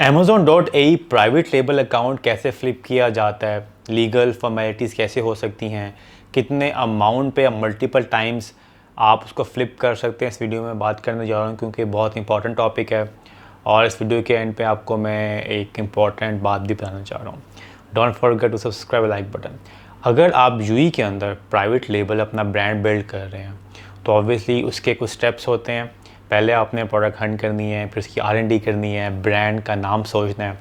Amazon.ai private label account कैसे flip किया जाता है, लीगल फॉर्मेलिटीज़ कैसे हो सकती हैं, कितने अमाउंट पे मल्टीपल टाइम्स आप उसको फ्लिप कर सकते हैं, इस वीडियो में बात करने जा रहा हूँ क्योंकि बहुत इंपॉर्टेंट टॉपिक है। और इस वीडियो के एंड पे आपको मैं एक इम्पॉर्टेंट बात भी बताना चाह रहा हूँ। Don't forget to subscribe like button. अगर आप यूई के अंदर प्राइवेट लेबल अपना ब्रांड बिल्ड कर रहे हैं तो ऑब्वियसली उसके कुछ स्टेप्स होते हैं। पहले आपने प्रोडक्ट हंट करनी है, फिर उसकी R&D करनी है, ब्रांड का नाम सोचना है,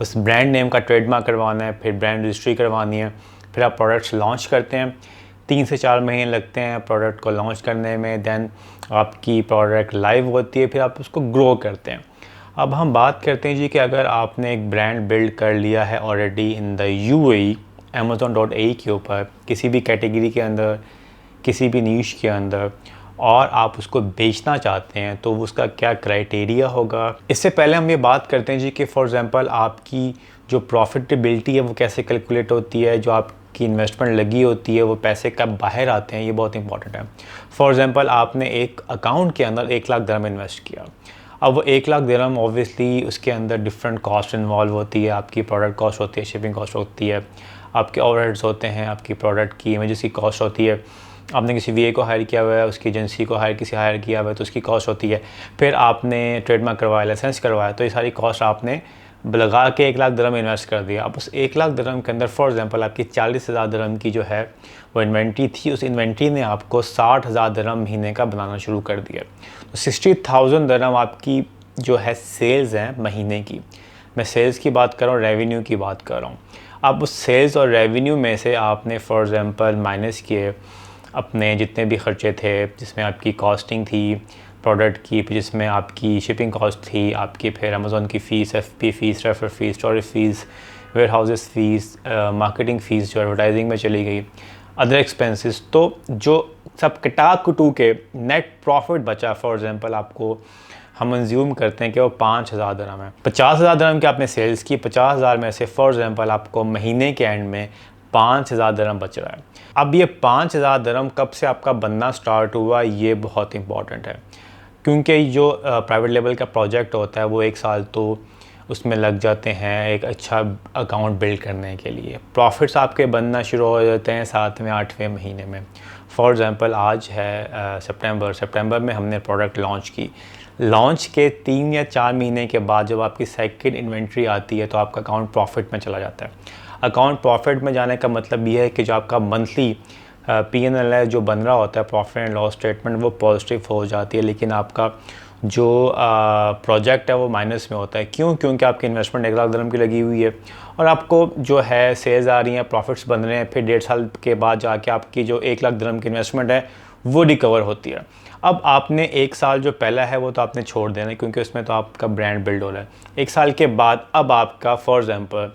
उस ब्रांड नेम का ट्रेडमार्क करवाना है, फिर ब्रांड रजिस्ट्री करवानी है, फिर आप प्रोडक्ट्स लॉन्च करते हैं। 3 से 4 महीने लगते हैं प्रोडक्ट को लॉन्च करने में। देन आपकी प्रोडक्ट लाइव होती है, फिर आप उसको ग्रो करते हैं। अब हम बात करते हैं जी कि अगर आपने एक ब्रांड बिल्ड कर लिया है already in the UAE Amazon.ai के ऊपर, किसी भी कैटेगरी के अंदर, किसी भी नीश के अंदर, और आप उसको बेचना चाहते हैं तो उसका क्या क्राइटेरिया होगा। इससे पहले हम ये बात करते हैं जी कि फॉर एग्जांपल आपकी जो प्रॉफिटेबिलिटी है वो कैसे कैलकुलेट होती है, जो आपकी इन्वेस्टमेंट लगी होती है वो पैसे कब बाहर आते हैं, ये बहुत इंपॉर्टेंट है। फॉर एग्जांपल आपने एक अकाउंट के अंदर 1 लाख दिरहम इन्वेस्ट किया। अब वो 1 लाख दिरहम ऑब्वियसली उसके अंदर डिफरेंट कॉस्ट इन्वॉल्व होती है। आपकी प्रोडक्ट कॉस्ट होती है, शिपिंग कॉस्ट होती है, आपके ओवरहेड्स होते हैं, आपकी प्रोडक्ट की इमेजेस की कॉस्ट होती है, आपने किसी VA को हायर किया हुआ है, उसकी एजेंसी को हायर किया हुआ है तो उसकी कॉस्ट होती है, फिर आपने ट्रेडमार्क करवाया, लाइसेंस करवाया, तो ये सारी कॉस्ट आपने लगा के 1 लाख दिरहम इन्वेस्ट कर दिया। अब उस 1 लाख दिरहम के अंदर फॉर एग्जांपल आपकी 40,000 दिरहम की जो है वो इन्वेंट्री थी, उस इन्वेंट्री ने आपको 60,000 दिरहम महीने का बनाना शुरू कर दिया। तो 60,000 दिरहम आपकी जो है सेल्स हैं महीने की। मैं सेल्स की बात कर रहा हूँ, रेवेन्यू की बात कर रहा हूँ। अब उस सेल्स और रेवेन्यू में से आपने फॉर एग्जांपल माइनस किए अपने जितने भी खर्चे थे, जिसमें आपकी कॉस्टिंग थी प्रोडक्ट की, फिर जिसमें आपकी शिपिंग कॉस्ट थी, आपकी फिर अमेज़ॉन की fees, FP fees, refer fees, storage fees, warehouses fees, marketing fees जो एडवर्टाइजिंग में चली गई, अदर एक्सपेंसेस, तो जो सब कटा कुटू के नेट प्रॉफिट बचा फॉर एग्जांपल आपको हम अंज्यूम करते हैं कि वो 5,000 दिरहम है। 50,000 दिरहम की आपने सेल्स की, 50,000 में से फॉर एग्जांपल आपको महीने के एंड में 5,000 दिरहम बच रहा है। अब ये 5,000 दिरहम कब से आपका बनना स्टार्ट हुआ, ये बहुत इंपॉर्टेंट है क्योंकि जो प्राइवेट लेवल का प्रोजेक्ट होता है वो 1 साल तो उसमें लग जाते हैं एक अच्छा अकाउंट बिल्ड करने के लिए। प्रॉफिट्स आपके बनना शुरू हो जाते हैं 7वें 8वें महीने में। फॉर एग्जांपल आज है सितंबर में हमने प्रोडक्ट लॉन्च की। लॉन्च के 3 या 4 महीने के बाद जब आपकी सेकंड इन्वेंट्री आती है तो आपका अकाउंट प्रॉफिट में चला जाता है। अकाउंट प्रॉफिट में जाने का मतलब ये है कि जो आपका मंथली P&L है जो बन रहा होता है, प्रॉफिट एंड लॉस स्टेटमेंट, वो पॉजिटिव हो जाती है, लेकिन आपका जो प्रोजेक्ट है वो माइनस में होता है। क्यों? क्योंकि आपकी इन्वेस्टमेंट 1 लाख दिरहम की लगी हुई है और आपको जो है सेल्स आ रही हैं, प्रॉफिट्स बन रहे हैं, फिर 1.5 साल के बाद जाके आपकी जो 1 लाख दिरहम की इन्वेस्टमेंट है वो रिकवर होती है। अब आपने 1 साल जो पहला है वो तो आपने छोड़ देना है क्योंकि उसमें तो आपका ब्रांड बिल्ड हो रहा है। 1 साल के बाद अब आपका फॉर एग्जांपल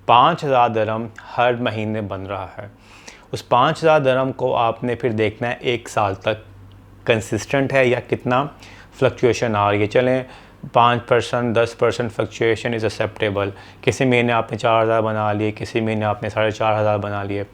5,000 दिरहम हर महीने बन रहा है। उस 5,000 दिरहम को आपने फिर देखना है 1 साल तक कंसिस्टेंट है या कितना फ्लक्चुएशन आ रही है। चलें 5%, 10% फ्लक्चुएशन इज़ एक्सेप्टेबल। किसी महीने आपने 4,000 बना लिए, किसी महीने आपने 4,500 बना लिए,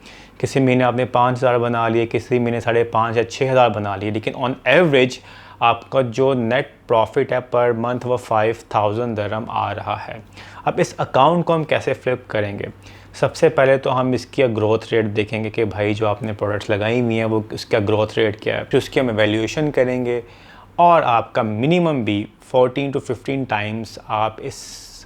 किसी महीने आपने 5,000 बना लिए, किसी महीने 5,500 या 6,000 बना लिए, लेकिन ऑन एवरेज आपका जो नेट प्रॉफिट है पर मंथ वो 5,000 दिरहम आ रहा है। अब इस अकाउंट को हम कैसे फ्लिप करेंगे? सबसे पहले तो हम इसकी ग्रोथ रेट देखेंगे कि भाई जो आपने प्रोडक्ट्स लगाई हुई हैं वो इसका ग्रोथ रेट क्या है, फिर उसकी हम एवेल्यूएशन करेंगे और आपका मिनिमम भी 14 to 15 टाइम्स आप इस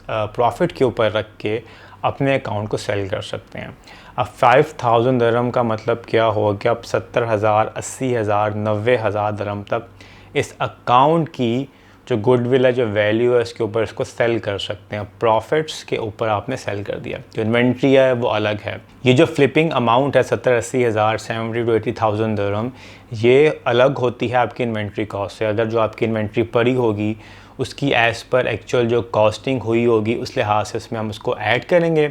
प्रॉफिट के ऊपर रख के अपने अकाउंट को सेल कर सकते हैं। अब 5,000 दिरहम का मतलब क्या हो गया? अब 70,000, 80,000, 90,000 दिरहम तक इस अकाउंट की जो गुडविल है, जो वैल्यू है, इसके ऊपर इसको सेल कर सकते हैं। प्रॉफिट्स के ऊपर आपने सेल कर दिया, जो इन्वेंट्री है वो अलग है। ये जो फ्लिपिंग अमाउंट है 70-80 हज़ार, 70 to 80,000 दिरहम, ये अलग होती है आपकी इन्वेंट्री कॉस्ट से। अगर जो आपकी इन्वेंट्री पड़ी होगी उसकी एज़ पर एक्चुअल जो कॉस्टिंग हुई होगी उस लिहाज से इसमें हम उसको ऐड करेंगे।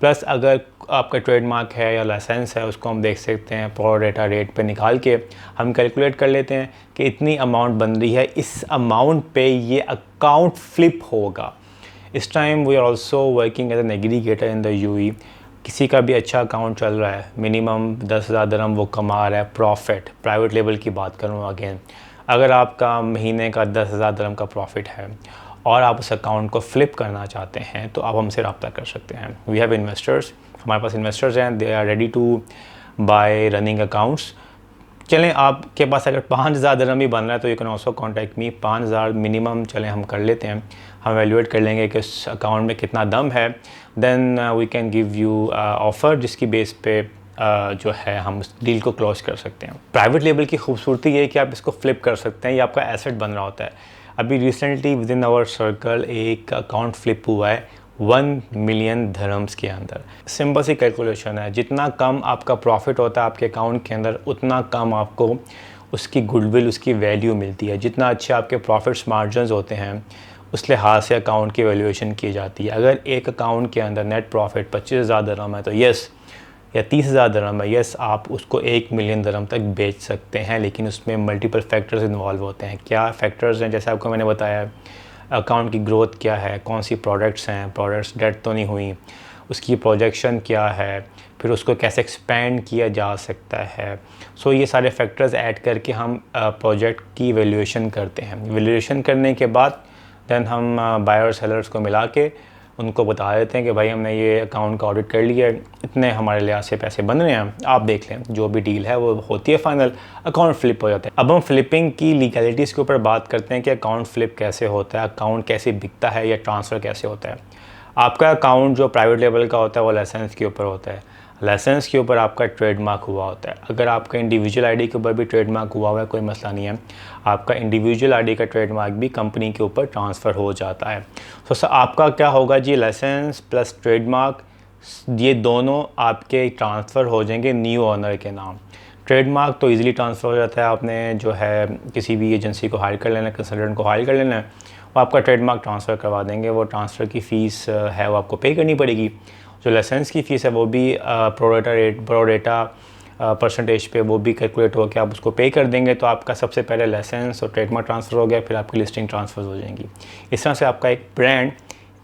प्लस अगर आपका ट्रेडमार्क है या लाइसेंस है उसको हम देख सकते हैं प्रो रेटा रेट पे निकाल के हम कैलकुलेट कर लेते हैं कि इतनी अमाउंट बन रही है, इस अमाउंट पे ये अकाउंट फ्लिप होगा। इस time we are also working as an aggregator in the UAE। किसी का भी अच्छा अकाउंट चल रहा है, मिनिमम 10,000 दिरहम वो कमा रहा है प्रॉफिट, प्राइवेट लेवल की बात करूँ अगेन। अगर आपका महीने का 10,000 दिरहम का प्रॉफिट है और आप उस अकाउंट को फ्लिप करना चाहते हैं तो आप हमसे रब्ता कर सकते हैं। वी हैव इन्वेस्टर्स, हमारे पास इन्वेस्टर्स हैं, they are ready to buy running accounts. चलें, आपके पास अगर 5,000 दिरहम भी बन रहा है तो you can also contact me. 5,000 minimum चलें हम कर लेते हैं, हम एवेल्यूएट कर लेंगे कि उस अकाउंट में कितना दम है, then we can give you offer जिसकी बेस पे जो है हम उस डील को क्लोज कर सकते हैं। प्राइवेट लेबल की खूबसूरती ये है कि आप इसको फ्लिप कर सकते हैं, ये आपका एसेट बन रहा होता है। अभी recently within our circle एक अकाउंट फ्लिप हुआ है 1 मिलियन दिरहम्स के अंदर। सिंपल सी कैलकुलेशन है, जितना कम आपका प्रॉफिट होता है आपके अकाउंट के अंदर उतना कम आपको उसकी गुडविल, उसकी वैल्यू मिलती है। जितना अच्छे आपके प्रॉफिट्स मार्जिनस होते हैं उस लिहाज से अकाउंट की वैल्यूएशन की जाती है। अगर एक अकाउंट के अंदर नेट प्रॉफिट 25,000 दिरहम है तो यस, या 30,000 दिरहम है, यस आप उसको 1 मिलियन दिरहम तक बेच सकते हैं। लेकिन उसमें मल्टीपल फैक्टर्स इन्वॉल्व होते हैं। क्या फैक्टर्स हैं? जैसे आपको मैंने बताया, अकाउंट की ग्रोथ क्या है, कौन सी प्रोडक्ट्स हैं, प्रोडक्ट्स डेट तो नहीं हुई, उसकी प्रोजेक्शन क्या है, फिर उसको कैसे एक्सपेंड किया जा सकता है। सो ये सारे फैक्टर्स ऐड करके हम प्रोजेक्ट की वैल्यूएशन करते हैं। वैल्यूएशन करने के बाद देन हम बायर सेलर्स को मिला के उनको बता देते हैं कि भाई हमने ये अकाउंट का ऑडिट कर लिया है, इतने हमारे लिहाज से पैसे बन रहे हैं, आप देख लें। जो भी डील है वो होती है फाइनल, अकाउंट फ्लिप हो जाता है। अब हम फ्लिपिंग की लीगलिटीज़ के ऊपर बात करते हैं कि अकाउंट फ्लिप कैसे होता है, अकाउंट कैसे बिकता है या ट्रांसफ़र कैसे होता है। आपका अकाउंट जो प्राइवेट लेवल का होता है वो लाइसेंस के ऊपर होता है। लाइसेंस के ऊपर आपका ट्रेडमार्क हुआ होता है। अगर आपका इंडिविजुअल आईडी के ऊपर भी ट्रेडमार्क हुआ हुआ है कोई मसला नहीं है, आपका इंडिविजुअल आईडी का ट्रेडमार्क भी कंपनी के ऊपर ट्रांसफ़र हो जाता है। तो आपका क्या होगा जी, लाइसेंस प्लस ट्रेडमार्क ये दोनों आपके ट्रांसफ़र हो जाएंगे न्यू ओनर के नाम। ट्रेडमार्क तो ईज़िली ट्रांसफ़र हो जाता है, आपने जो है किसी भी एजेंसी को हायर कर लेना, कंसल्टेंट को हायर कर लेना है, वो आपका ट्रेडमार्क ट्रांसफ़र करवा देंगे। वो ट्रांसफ़र की फ़ीस है वो आपको पे करनी पड़ेगी। जो लाइसेंस की फ़ीस है वो भी प्रोरेटा परसेंटेज पे वो भी कैलकुलेट हो के आप उसको पे कर देंगे। तो आपका सबसे पहले लाइसेंस और ट्रेडमार्क ट्रांसफ़र हो गया, फिर आपकी लिस्टिंग ट्रांसफ़र हो जाएंगी। इस तरह से आपका एक ब्रांड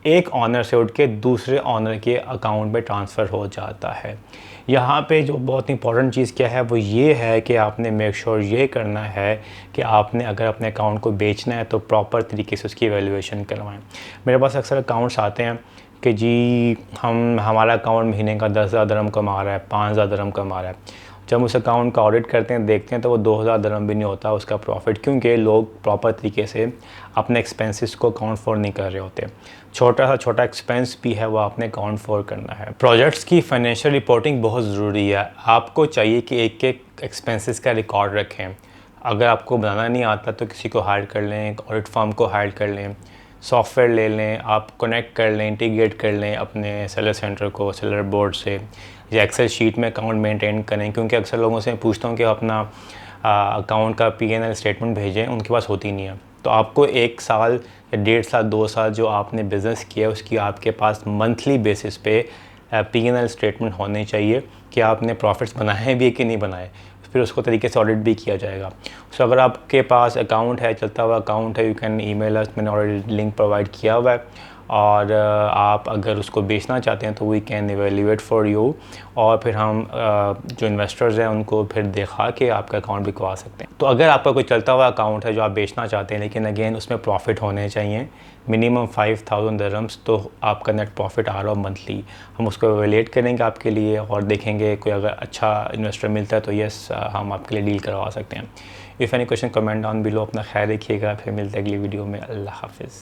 एक ऑनर से उठ के दूसरे ऑनर के अकाउंट में ट्रांसफ़र हो जाता है। यहाँ पे जो बहुत इंपॉर्टेंट चीज़ क्या है वो ये है कि आपने मेक श्योर ये करना है कि आपने अगर अपने अकाउंट को बेचना है तो प्रॉपर तरीके से उसकी वैल्यूएशन करवाएं। मेरे पास अक्सर अकाउंट्स आते हैं कि जी हमारा अकाउंट महीने का 10,000 दिरहम कमा रहा है, 5,000 दिरहम कमा रहा है। जब उस अकाउंट का ऑडिट करते हैं देखते हैं तो वो 2,000 दिरहम भी नहीं होता उसका प्रॉफिट, क्योंकि लोग प्रॉपर तरीके से अपने एक्सपेंसेस को अकाउंट फॉर नहीं कर रहे होते। छोटा सा छोटा एक्सपेंस भी है वो आपने अकाउंट फॉर करना है। प्रोजेक्ट्स की फाइनेंशियल रिपोर्टिंग बहुत ज़रूरी है। आपको चाहिए कि एक एक एक्सपेंसेस का रिकॉर्ड रखें। अगर आपको बनाना नहीं आता तो किसी को हायर कर लें, ऑडिट फर्म को हायर कर लें, सॉफ्टवेयर ले लें, आप कनेक्ट कर लें, इंटीग्रेट कर लें अपने सेलर सेंटर को सेलर बोर्ड से, या एक्सेल शीट में अकाउंट मेंटेन करें। क्योंकि अक्सर लोगों से पूछता हूँ कि अपना अकाउंट का P&L स्टेटमेंट भेजें, उनके पास होती नहीं है। तो आपको 1 साल या 1.5 साल 2 साल जो आपने बिज़नेस किया है उसकी आपके पास मंथली बेसिस पे P&L स्टेटमेंट होने चाहिए कि आपने प्रॉफिट्स बनाए भी कि नहीं बनाए, फिर उसको तरीके से ऑडिट भी किया जाएगा। सो अगर आपके पास अकाउंट है, चलता हुआ अकाउंट है, यू कैन ईमेल अस, मैंने ऑलरेडी लिंक प्रोवाइड किया हुआ है। और आप अगर उसको बेचना चाहते हैं तो we can evaluate for you, और फिर हम जो इन्वेस्टर्स हैं उनको फिर दिखा के आपका अकाउंट बिकवा सकते हैं। तो अगर आपका कोई चलता हुआ अकाउंट है जो आप बेचना चाहते हैं, लेकिन अगेन उसमें प्रॉफिट होने चाहिए मिनिमम 5,000 दिरहम्स, तो आपका नेट प्रॉफिट आ रहा हो मंथली, हम उसको इवेल्यूएट करेंगे आपके लिए और देखेंगे कोई अगर अच्छा इन्वेस्टर मिलता है तो यस हम आपके लिए डील करवा सकते हैं। If any question comment down below. अपना ख्याल रखिएगा, फिर मिलते हैं अगली वीडियो में। अल्लाह हाफिज़।